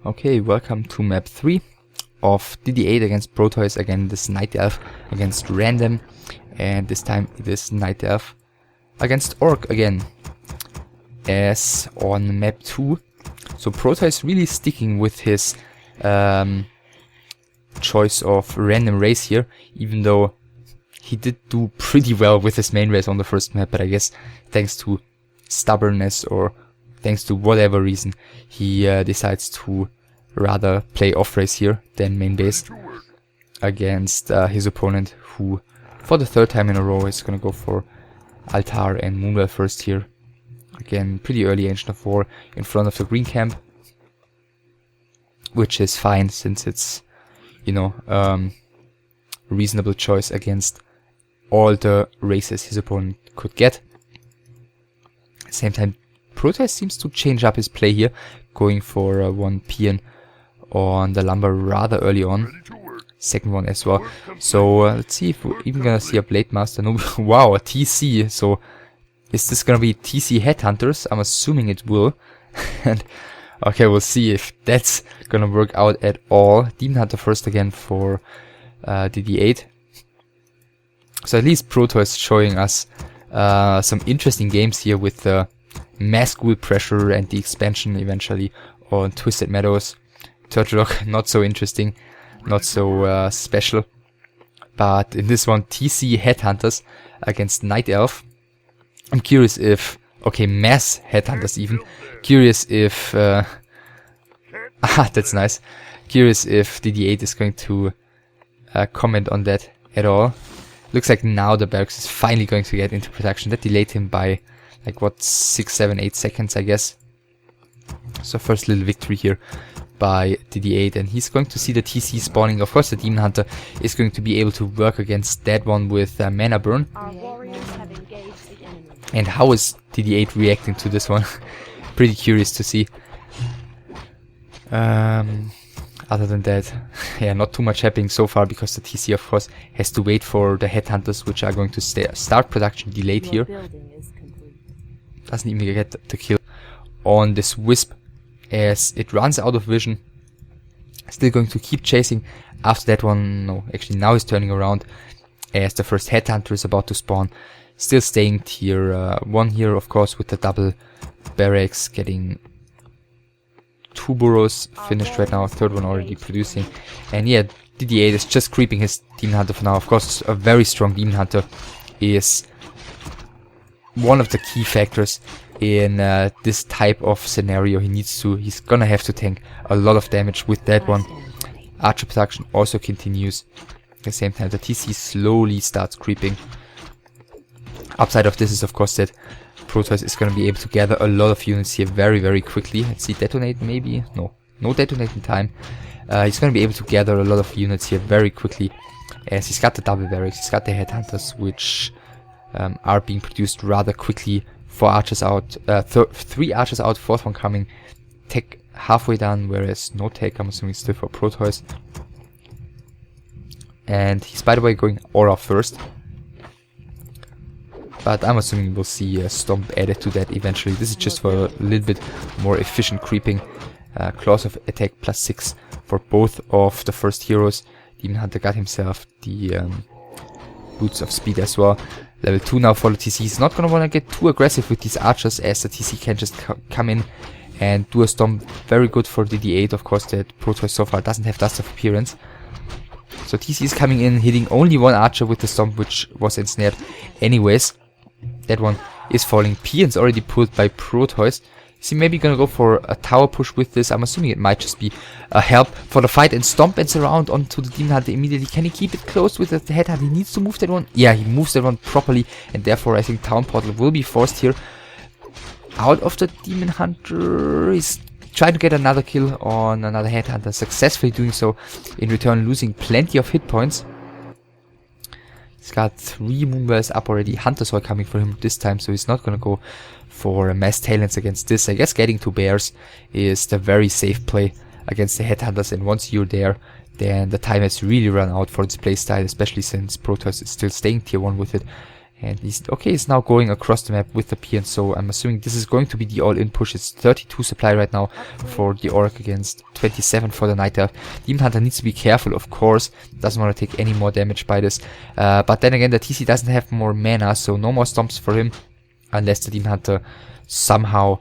Okay, welcome to map 3 of DIDI8 against Protois. Again, this Night Elf against Random, and this time it is Night Elf against Orc again, as on map 2. So Protois really sticking with his choice of random race here, even though he did do pretty well with his main race on the first map, but I guess thanks to stubbornness or thanks to whatever reason, he decides to rather play off race here than main base against his opponent, who for the third time in a row is gonna go for Altar and Moonwell first here. Again, pretty early Ancient of War in front of the green camp, which is fine since it's, you know, reasonable choice against all the races his opponent could get. At the same time, Protois seems to change up his play here, going for one peon on the lumber rather early on. Second one as well. So let's see if we're even gonna see a Blade Master. No, wow, a TC. So is this gonna be TC Headhunters? I'm assuming it will. And okay, we'll see if that's gonna work out at all. Demon Hunter first again for DD8. So at least Protois showing us some interesting games here with the mass ghoul pressure and the expansion eventually on Twisted Meadows. Turtlerock, not so interesting, not so special. But in this one, TC Headhunters against Night Elf. I'm curious if, okay, mass Headhunters even. Curious if, that's nice. Curious if DD8 is going to comment on that at all. Looks like now the barracks is finally going to get into production. That delayed him by, like, what, 6, 7, 8 seconds, I guess. So first little victory here by DD8, and he's going to see the TC spawning. Of course, the Demon Hunter is going to be able to work against that one with Mana Burn. And how is DD8 reacting to this one? Pretty curious to see. Other than that, yeah, not too much happening so far, because the TC, of course, has to wait for the Headhunters, which are going to start production delayed here. Doesn't even get the kill on this Wisp, as it runs out of vision. Still going to keep chasing after that one. No, actually now he's turning around as the first Headhunter is about to spawn. Still staying tier 1 here, of course, with the double barracks, getting 2 burrows finished right now, third one already producing. And yeah, DD8 is just creeping his Demon Hunter for now. Of course, a very strong Demon Hunter is one of the key factors in this type of scenario. He's gonna have to tank a lot of damage with that one. Archer production also continues. At the same time, the TC slowly starts creeping. Upside of this is, of course, that Protois is gonna be able to gather a lot of units here very, very quickly. Let's see, detonate maybe? No detonating time. He's gonna be able to gather a lot of units here very quickly, as he's got the double barracks, he's got the Headhunters, which are being produced rather quickly. 4 archers out, 3 archers out, 4th one coming. Tech halfway done, whereas no tech, I'm assuming, still for Protois. And he's, by the way, going Aura first. But I'm assuming we'll see a Stomp added to that eventually. This is just for a little bit more efficient creeping. Claws of attack +6 for both of the first heroes. Demon Hunter got himself the Boots of Speed as well. Level 2 now for the TC. He's not gonna wanna get too aggressive with these archers, as the TC can just come in and do a Stomp. Very good for DD8, of course, that Protois so far doesn't have Dust of Appearance. So TC is coming in, hitting only 1 archer with the Stomp, which was ensnared anyways. That one is falling. Peons already pulled by Protois. Is he maybe gonna go for a tower push with this? I'm assuming it might just be a help for the fight, and Stomp and surround onto the Demon Hunter immediately. Can he keep it close with the Headhunter? He needs to move that one. Yeah, he moves that one properly, and therefore I think Town Portal will be forced here out of the Demon Hunter. He's trying to get another kill on another Headhunter, successfully doing so, in return losing plenty of hit points. He's got 3 Moonwells up already. Hunters are coming for him this time, so he's not gonna go for mass talents against this. I guess getting 2 bears is the very safe play against the Headhunters, and once you're there, then the time has really run out for this playstyle, especially since Protois is still staying tier 1 with it. And he's now going across the map with the P, and so I'm assuming this is going to be the all-in push. It's 32 supply right now for the Orc against 27 for the Night Elf. Demon Hunter needs to be careful, of course. Doesn't want to take any more damage by this. But then again, the TC doesn't have more mana, so no more stomps for him. Unless the Demon Hunter somehow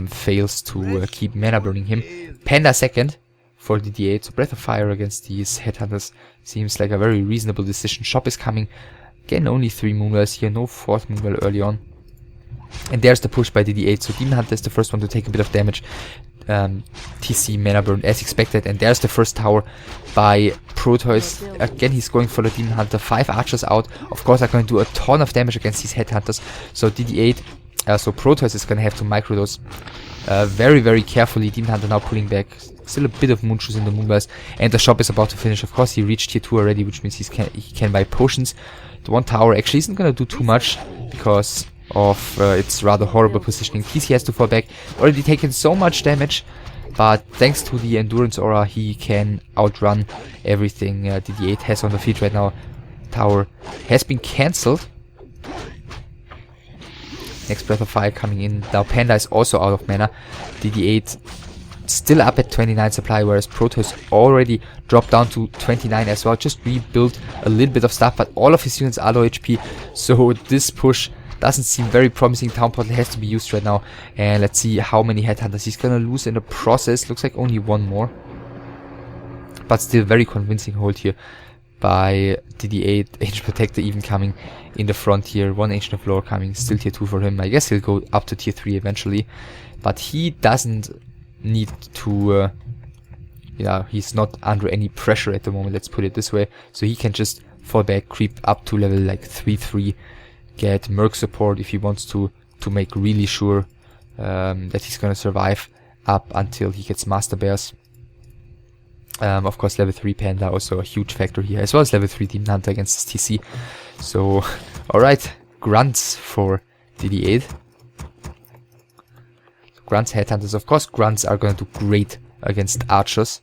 fails to keep mana burning him. Panda second for DIDI8. So Breath of Fire against these Headhunters seems like a very reasonable decision. Shop is coming. Again, only 3 Moonwells here, no 4th Moonwell early on. And there's the push by DIDI8, so Demon Hunter is the first one to take a bit of damage. TC mana burn as expected, and there's the first tower by Protois. Again, he's going for the Demon Hunter. 5 archers out, of course, are going to do a ton of damage against these Headhunters. So DIDI8, so Protois is going to have to micro those very, very carefully. Demon Hunter now pulling back. Still a bit of Moonshoes in the Moonwells, and the shop is about to finish. Of course, he reached tier 2 already, which means he can buy potions. The one tower actually isn't going to do too much because of its rather horrible positioning. TC has to fall back. Already taken so much damage, but thanks to the Endurance Aura, he can outrun everything DIDI8 has on the field right now. Tower has been cancelled. Next Breath of Fire coming in. Now Panda is also out of mana. DIDI8 still up at 29 supply, whereas Protois already dropped down to 29 as well. Just rebuilt a little bit of stuff, but all of his units are low HP, so this push doesn't seem very promising. Town Portal has to be used right now, and let's see how many Headhunters he's gonna lose in the process. Looks like only 1 more, but still very convincing hold here by DIDI8. Ancient Protector even coming in the front here. 1 Ancient of Lore coming, still tier 2 for him. I guess he'll go up to tier 3 eventually, but he doesn't need to he's not under any pressure at the moment, let's put it this way. So he can just fall back, creep up to level like 3-3, get Merc support if he wants to make really sure that he's gonna survive up until he gets Master Bears. Of course, level 3 Panda also a huge factor here, as well as level 3 Demon Hunter against his TC. So alright, grunts for DIDI8. Grunts, Headhunters, of course, grunts are going to do great against archers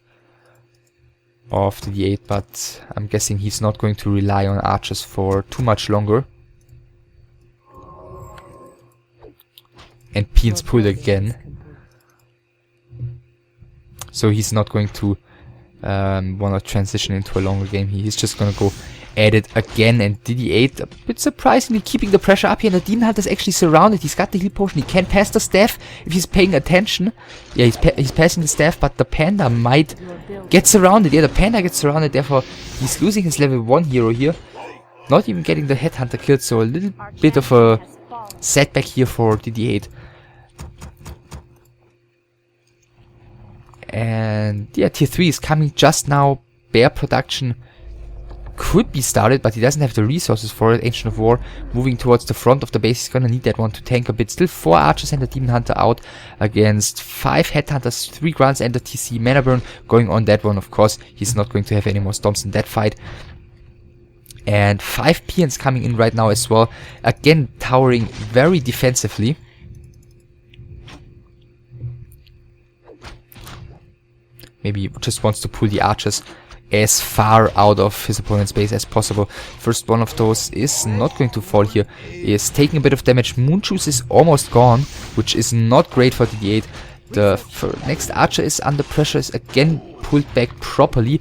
of DIDI8, but I'm guessing he's not going to rely on archers for too much longer. And Peons pulled again, so he's not going to want to transition into a longer game. He's just going to go at it again, and DIDI8 a bit surprisingly keeping the pressure up here, and the Demon Hunter is actually surrounded. He's got the heal potion, he can pass the staff if he's paying attention. Yeah, he's passing the staff, but the Panda might get surrounded. Yeah, the Panda gets surrounded, therefore he's losing his level 1 hero here. Not even getting the Headhunter killed, so a little bit of a setback here for DIDI8. And yeah, tier 3 is coming just now. Bear production could be started, but he doesn't have the resources for it. Ancient of War moving towards the front of the base. He's gonna need that one to tank a bit. Still 4 archers and a Demon Hunter out against 5 Headhunters, 3 grunts and the TC mana burn going on that one. Of course, he's not going to have any more stomps in that fight. And 5 Peons coming in right now as well. Again, towering very defensively. Maybe he just wants to pull the archers as far out of his opponent's base as possible. First one of those is not going to fall here. Is taking a bit of damage. Moonshoes is almost gone, which is not great for DIDI8. The next archer is under pressure, is again pulled back properly.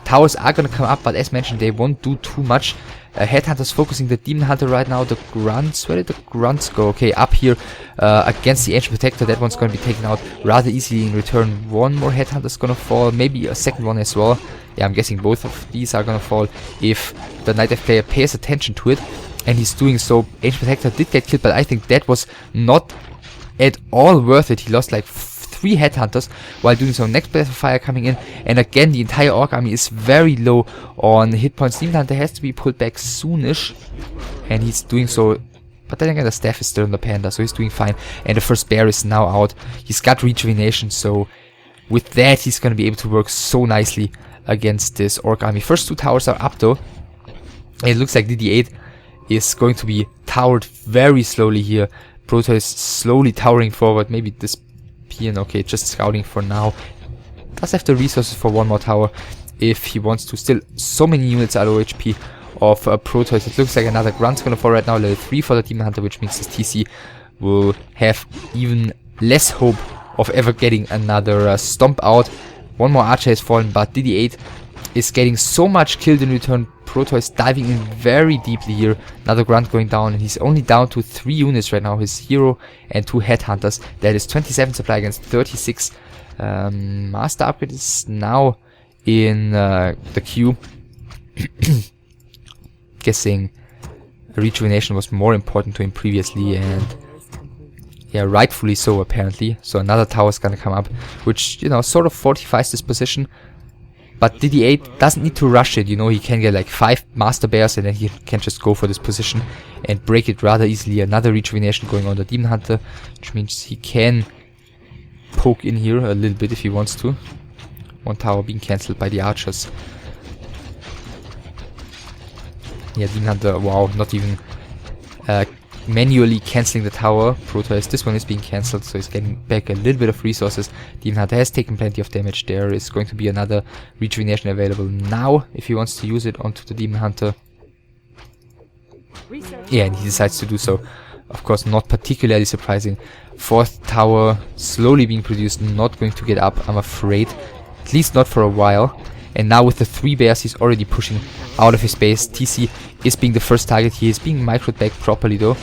Towers are gonna come up, but as mentioned, they won't do too much. Headhunters focusing the Demon Hunter right now. The grunts, where did the grunts go? Okay, up here against the Ancient Protector. That one's going to be taken out rather easily in return. 1 more Headhunter's going to fall, maybe a second one as well. Yeah, I'm guessing both of these are going to fall if the Night Elf player pays attention to it. And he's doing so. Ancient Protector did get killed, but I think that was not at all worth it. He lost like 3 Headhunters while doing so. Next Breath of Fire coming in, and again the entire Orc army is very low on hit points. Demon Hunter has to be pulled back soonish, and he's doing so. But then again, the staff is still on the Panda, so he's doing fine. And the first bear is now out. He's got rejuvenation, so with that he's going to be able to work so nicely against this Orc army. First 2 towers are up though. It looks like DIDI8 is going to be towered very slowly here. Protois is slowly towering forward. Maybe this Peon, okay, just scouting for now. Does have the resources for 1 more tower if he wants to. Still, so many units are low HP of Protois. It looks like another grunt's gonna fall right now, level 3 for the Demon Hunter, which means this TC will have even less hope of ever getting another stomp out. One more archer has fallen, but DIDI8 is getting so much killed in return. Protois diving in very deeply here. Another grunt going down, and he's only down to 3 units right now. His hero and 2 headhunters. That is 27 supply against 36. Master upgrade is now in the queue. Guessing rejuvenation was more important to him previously, and yeah, rightfully so apparently. So another tower is gonna come up, which, you know, sort of fortifies this position. But DIDI8 doesn't need to rush it, you know, he can get like 5 Master Bears and then he can just go for this position and break it rather easily. Another rejuvenation going on the Demon Hunter, which means he can poke in here a little bit if he wants to. One tower being cancelled by the archers. Yeah, Demon Hunter, wow, not even manually cancelling the tower. Protois, this one is being cancelled, so he's getting back a little bit of resources. Demon Hunter has taken plenty of damage. There is going to be another rejuvenation available now if he wants to use it onto the Demon Hunter. Yeah, and he decides to do so. Of course, not particularly surprising. 4th tower slowly being produced, not going to get up, I'm afraid. At least not for a while. And now with the 3 bears, he's already pushing out of his base. TC is being the first target. He is being microed back properly though.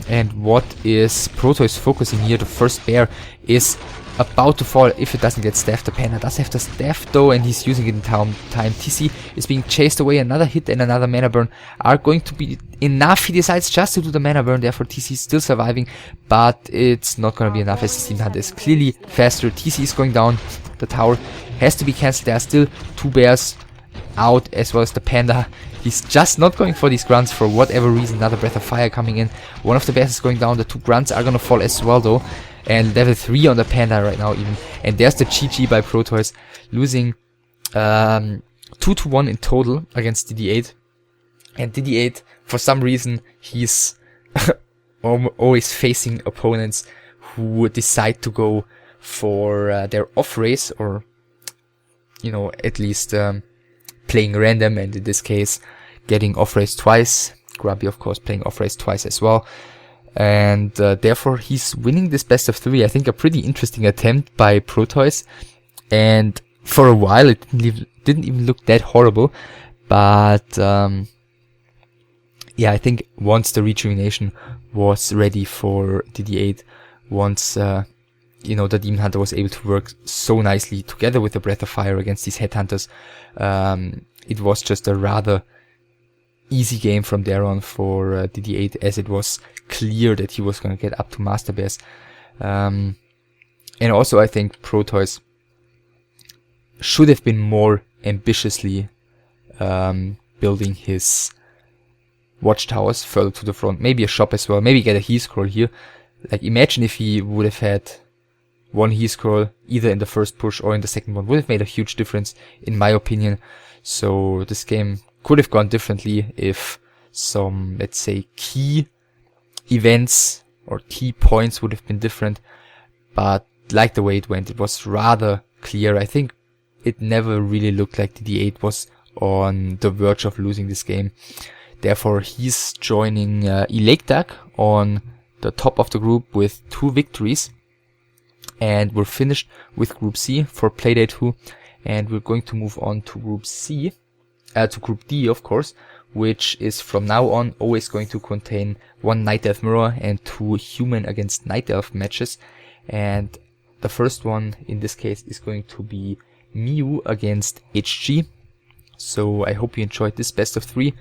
And what is Protois focusing here? The first bear is about to fall if it doesn't get staffed. The Panda does have the staff though, and he's using it in time. TC is being chased away. Another hit and another mana burn are going to be enough. He decides just to do the mana burn, therefore TC is still surviving, but it's not going to be enough as the Demon Hunter is clearly faster. TC is going down. The tower has to be cancelled. There are still 2 bears out, as well as the Panda. He's just not going for these grunts for whatever reason. Another Breath of Fire coming in. One of the bears is going down. The 2 grunts are gonna fall as well though. And level 3 on the Panda right now even. And there's the GG by Protois, losing 2-1 in total against DIDI8. And DIDI8, for some reason, he's always facing opponents who decide to go for their off race, or, you know, at least playing random, and in this case getting off race twice. Grubby, of course, playing off race twice as well, and therefore he's winning this best of 3. I think a pretty interesting attempt by Protois, and for a while it didn't even look that horrible, but yeah, I think once the rejuvenation was ready for DIDI8, once you know, the Demon Hunter was able to work so nicely together with the Breath of Fire against these headhunters, it was just a rather easy game from there on for DIDI8, as it was clear that he was going to get up to Master Bears. And also I think Protois should have been more ambitiously building his watchtowers further to the front. Maybe a shop as well, maybe get a heal scroll here. Like, imagine if he would have had 1 heal scroll either in the first push or in the second one. Would have made a huge difference in my opinion. So this game could have gone differently if some, let's say, key events or key points would have been different. But like the way it went, it was rather clear. I think it never really looked like DIDI8 was on the verge of losing this game. Therefore he's joining Electak on the top of the group with 2 victories. And we're finished with Group C for Playdate 2, and we're going to move on to Group C, to Group D, of course, which is from now on always going to contain 1 Night Elf Mirror and 2 Human against Night Elf matches. And the first one in this case is going to be Miu against HG. So I hope you enjoyed this best of 3.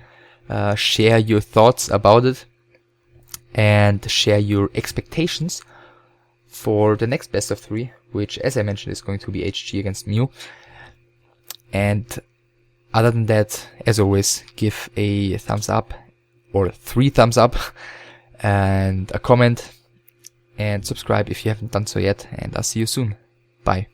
Share your thoughts about it and share your expectations for the next best of 3, which, as I mentioned, is going to be HG against Miu. And other than that, as always, give a thumbs up, or 3 thumbs up, and a comment, and subscribe if you haven't done so yet, and I'll see you soon. Bye.